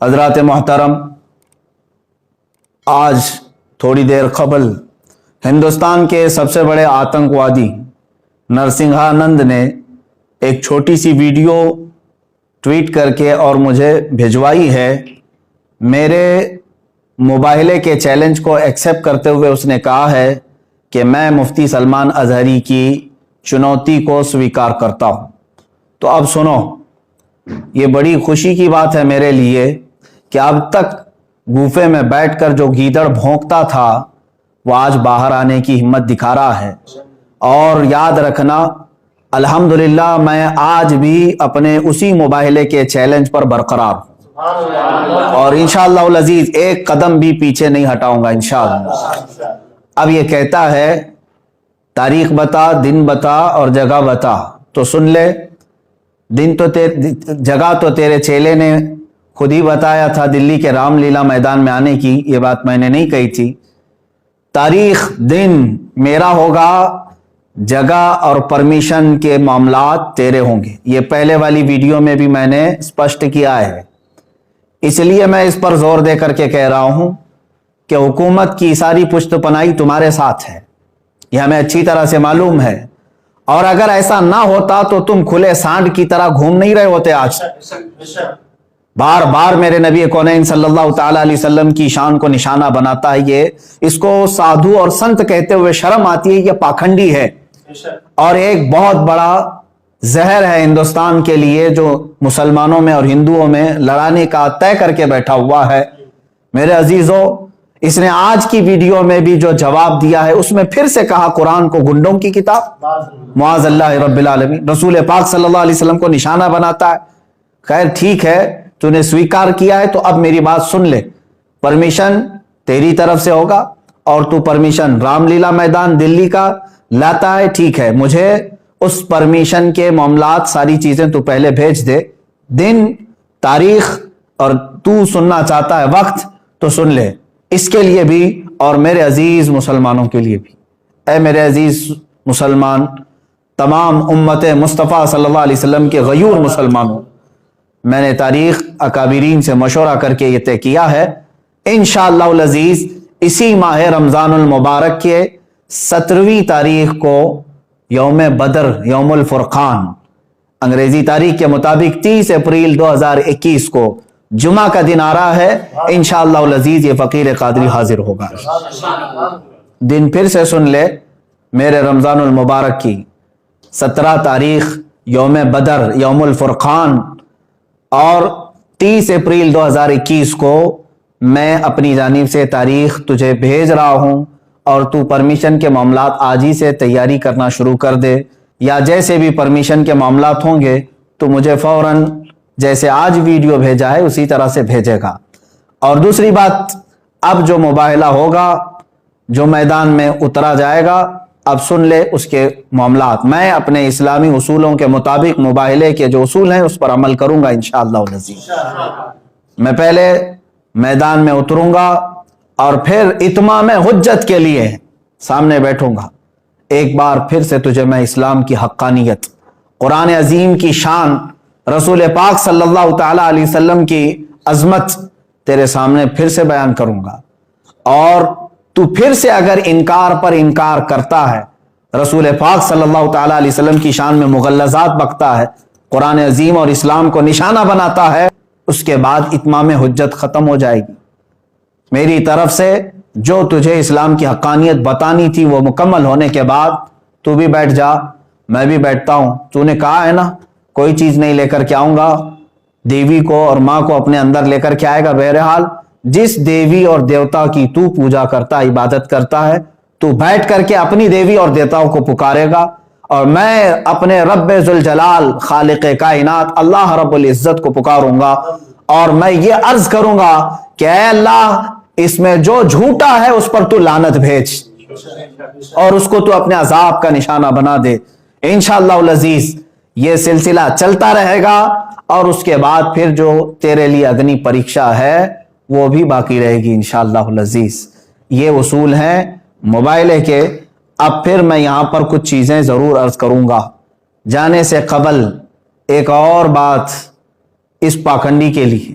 حضرات محترم، آج تھوڑی دیر قبل ہندوستان کے سب سے بڑے آتنکوادی نرسنگھانند نے ایک چھوٹی سی ویڈیو ٹویٹ کر کے اور مجھے بھیجوائی ہے۔ میرے مباہلے کے چیلنج کو ایکسیپٹ کرتے ہوئے اس نے کہا ہے کہ میں مفتی سلمان اظہری کی چنوتی کو سویکار کرتا ہوں۔ تو اب سنو، یہ بڑی خوشی کی بات ہے میرے لیے کہ اب تک گوفے میں بیٹھ کر جو گیدڑ بھونکتا تھا وہ آج باہر آنے کی ہمت دکھا رہا ہے۔ اور یاد رکھنا، الحمدللہ میں آج بھی اپنے اسی مباہلے کے چیلنج پر برقرار ہوں اور انشاءاللہ العزیز ایک قدم بھی پیچھے نہیں ہٹاؤں گا انشاءاللہ۔ اب یہ کہتا ہے تاریخ بتا، دن بتا اور جگہ بتا، تو سن لے۔ جگہ تو تیرے چیلے نے خود ہی بتایا تھا، دلی کے رام لیلا میدان میں آنے کی، یہ بات میں نے نہیں کہی تھی۔ تاریخ دن میرا ہوگا، جگہ اور پرمیشن کے معاملات تیرے ہوں گے۔ یہ پہلے والی ویڈیو میں بھی میں نے اسپشٹ کیا ہے، اس لیے میں اس پر زور دے کر کے کہہ رہا ہوں کہ حکومت کی ساری پشت پناہی تمہارے ساتھ ہے، یہ ہمیں اچھی طرح سے معلوم ہے۔ اور اگر ایسا نہ ہوتا تو تم کھلے سانڈ کی طرح گھوم نہیں رہے ہوتے آج۔ بار بار میرے نبی کونین صلی اللہ تعالی علیہ وسلم کی شان کو نشانہ بناتا ہے یہ، اس کو سادھو اور سنت کہتے ہوئے شرم آتی ہے، یہ پاکھنڈی ہے اور ایک بہت بڑا زہر ہے ہندوستان کے لیے، جو مسلمانوں میں اور ہندوؤں میں لڑانے کا طے کر کے بیٹھا ہوا ہے۔ میرے عزیزوں، اس نے آج کی ویڈیو میں بھی جو جواب دیا ہے اس میں پھر سے کہا قرآن کو گنڈوں کی کتاب، معاذ اللہ رب العالمین، رسول پاک صلی اللہ علیہ وسلم کو نشانہ بناتا ہے۔ خیر ٹھیک ہے، تو نے سویکار کیا ہے تو اب میری بات سن لے۔ پرمیشن تیری طرف سے ہوگا اور تو پرمیشن رام لیلا میدان دلی کا لاتا ہے، ٹھیک ہے، مجھے اس پرمیشن کے معاملات ساری چیزیں تو پہلے بھیج دے، دن، تاریخ، اور تو سننا چاہتا ہے وقت تو سن لے، اس کے لیے بھی اور میرے عزیز مسلمانوں کے لیے بھی۔ اے میرے عزیز مسلمان، تمام امت مصطفیٰ صلی اللہ علیہ وسلم کے غیور مسلمانوں، میں نے تاریخ اکابرین سے مشورہ کر کے یہ طے کیا ہے، انشاءاللہ العزیز اسی ماہ رمضان المبارک کے 17ویں تاریخ کو یوم بدر، یوم الفرقان، انگریزی تاریخ کے مطابق 30 اپریل 2021 کو جمعہ کا دن آ رہا ہے، انشاءاللہ العزیز یہ فقیر قادری حاضر ہوگا۔ دن پھر سے سن لے، میرے رمضان المبارک کی 17 تاریخ یوم بدر، یوم الفرقان، اور 30 اپریل 2021 کو میں اپنی جانب سے تاریخ تجھے بھیج رہا ہوں، اور تو پرمیشن کے معاملات آج ہی سے تیاری کرنا شروع کر دے، یا جیسے بھی پرمیشن کے معاملات ہوں گے تو مجھے فوراً جیسے آج ویڈیو بھیجا ہے اسی طرح سے بھیجے گا۔ اور دوسری بات، اب جو مباہلہ ہوگا، جو میدان میں اترا جائے گا، اب سن لے اس کے معاملات۔ میں اپنے اسلامی اصولوں کے مطابق مباہلے کے جو اصول ہیں اس پر عمل کروں گا انشاءاللہ العزیز۔ میں پہلے میدان میں اتروں گا اور پھر اتمام حجت کے لیے سامنے بیٹھوں گا۔ ایک بار پھر سے تجھے میں اسلام کی حقانیت، قرآن عظیم کی شان، رسول پاک صلی اللہ تعالی علیہ وسلم کی عظمت تیرے سامنے پھر سے بیان کروں گا، اور تو پھر سے اگر انکار پر انکار کرتا ہے، رسول پاک صلی اللہ تعالی علیہ وسلم کی شان میں مغلظات بکتا ہے، قرآن عظیم اور اسلام کو نشانہ بناتا ہے، اس کے بعد اتمام حجت ختم ہو جائے گی۔ میری طرف سے جو تجھے اسلام کی حقانیت بتانی تھی وہ مکمل ہونے کے بعد تو بھی بیٹھ جا، میں بھی بیٹھتا ہوں۔ تو نے کہا ہے نا کوئی چیز نہیں لے کر کے آؤں گا، دیوی کو اور ماں کو اپنے اندر لے کر کے آئے گا۔ بہرحال جس دیوی اور دیوتا کی تو پوجا کرتا، عبادت کرتا ہے، تو بیٹھ کر کے اپنی دیوی اور دیوتاؤں کو پکارے گا، اور میں اپنے رب ذوالجلال خالق کائنات اللہ رب العزت کو پکاروں گا، اور میں یہ عرض کروں گا کہ اے اللہ، اس میں جو جھوٹا ہے اس پر تو لعنت بھیج اور اس کو تو اپنے عذاب کا نشانہ بنا دے۔ انشاءاللہ العزیز یہ سلسلہ چلتا رہے گا، اور اس کے بعد پھر جو تیرے لیے اگنی پریکشا ہے وہ بھی باقی رہے گی انشاءاللہ العزیز۔ یہ اصول ہیں مباہلے کے۔ اب پھر میں یہاں پر کچھ چیزیں ضرور عرض کروں گا۔ جانے سے قبل ایک اور بات اس پاکھنڈی کے لیے،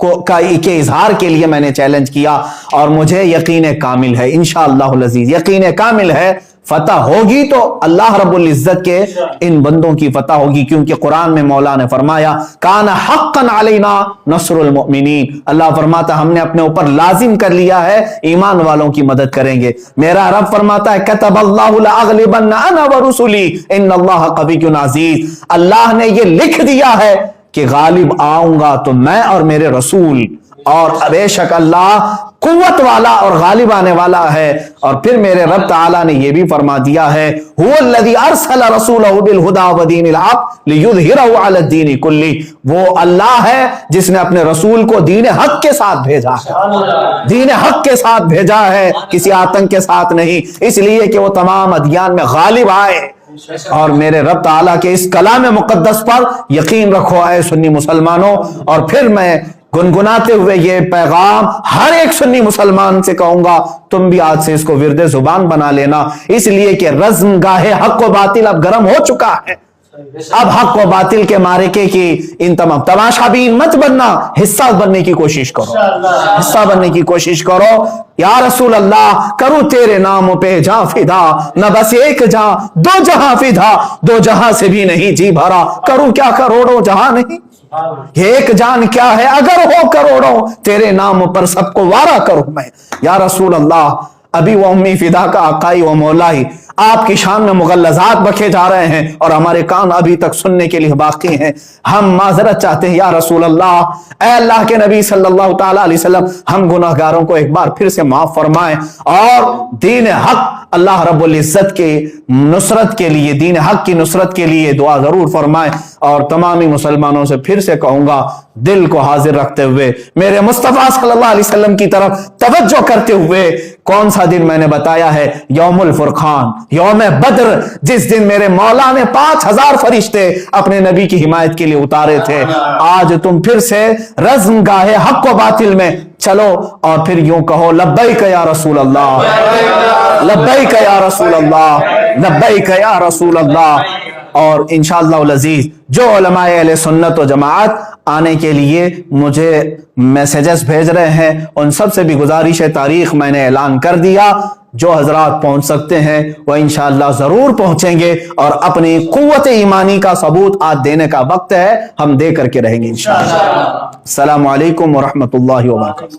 کے اظہار کے لیے میں نے چیلنج کیا, اور مجھے یقین کامل ہے انشاءاللہ العزیز, یقین کامل ہے فتح ہوگی تو اللہ رب العزت کے ان بندوں کی فتح ہوگی, کیونکہ قرآن میں مولا نے فرمایا کان حقا علینا نصر المؤمنین, اللہ فرماتا ہم نے اپنے اوپر لازم کر لیا ہے ایمان والوں کی مدد کریں گے. میرا رب فرماتا ہے کتب اللہ لاغلبن انا ورسلی ان اللہ قوی عزیز, اللہ نے یہ لکھ دیا ہے کہ غالب آؤں گا تو میں اور میرے رسول, اور بے شک اللہ قوت والا اور غالب آنے والا ہے. اور پھر میرے رب تعالیٰ نے یہ بھی فرما دیا ہے هو الذی ارسل رسولہ بالہدی ودین الحق لیظہرہ علی الدین کلہ, وہ اللہ ہے جس نے اپنے رسول کو دین حق کے ساتھ بھیجا ہے, دین حق کے ساتھ بھیجا ہے, کسی آتنک کے ساتھ نہیں, اس لیے کہ وہ تمام ادیان میں غالب آئے. اور میرے رب تعالیٰ کے اس کلام مقدس پر یقین رکھو اے سنی مسلمانوں. اور پھر میں گنگناتے ہوئے یہ پیغام ہر ایک سنی مسلمان سے کہوں گا, تم بھی آج سے اس کو ورد زبان بنا لینا, اس لیے کہ رزم گاہ حق و باطل اب گرم ہو چکا ہے. اب حق و باطل کے معرکے کی ان تمام تماشا بین مت بننا, حصہ بننے کی کوشش کرو, حصہ بننے کی کوشش کرو. یا رسول اللہ کروں تیرے نام پہ جہاں فدا, نہ بس ایک جہاں دو جہاں فدا, دو جہاں سے بھی نہیں جی بھرا, کروں کیا کروڑوں جہاں نہیں, ایک جان کیا ہے اگر ہو کروڑوں, تیرے نام پر سب کو وارا کروں میں. یا رسول اللہ ابھی وہ امی فدا کا آقائی و مولائی آپ کی شان میں مغلظات بکے جا رہے ہیں اور ہمارے کان ابھی تک سننے کے لیے باقی ہیں. ہم معذرت چاہتے ہیں یا رسول اللہ, اے اللہ کے نبی صلی اللہ تعالی علیہ وسلم, ہم گناہگاروں کو ایک بار پھر سے معاف فرمائیں, اور دین حق اللہ رب العزت کے نصرت کے لیے, دین حق کی نصرت کے لیے دعا ضرور فرمائیں. اور تمامی مسلمانوں سے پھر سے کہوں گا دل کو حاضر رکھتے ہوئے, میرے مصطفیٰ صلی اللہ علیہ وسلم کی طرف توجہ کرتے ہوئے, کون سا دن میں نے بتایا ہے, یوم الفرقان, یوم بدر, جس دن میرے مولا نے 5000 فرشتے اپنے نبی کی حمایت کے لیے اتارے تھے. آج تم پھر سے رزم گاہ حق و باطل میں چلو اور پھر یوں کہو لبیک یا رسول اللہ, لبیک یا رسول اللہ, لبیک یا رسول اللہ. اور انشاءاللہ العزیز جو علماء اہل سنت و جماعت آنے کے لیے مجھے میسیجز بھیج رہے ہیں, ان سب سے بھی گزارش ہے, تاریخ میں نے اعلان کر دیا, جو حضرات پہنچ سکتے ہیں وہ انشاءاللہ ضرور پہنچیں گے, اور اپنی قوت ایمانی کا ثبوت آج دینے کا وقت ہے, ہم دے کر کے رہیں گے انشاءاللہ. السلام علیکم ورحمۃ اللہ وبرکاتہ.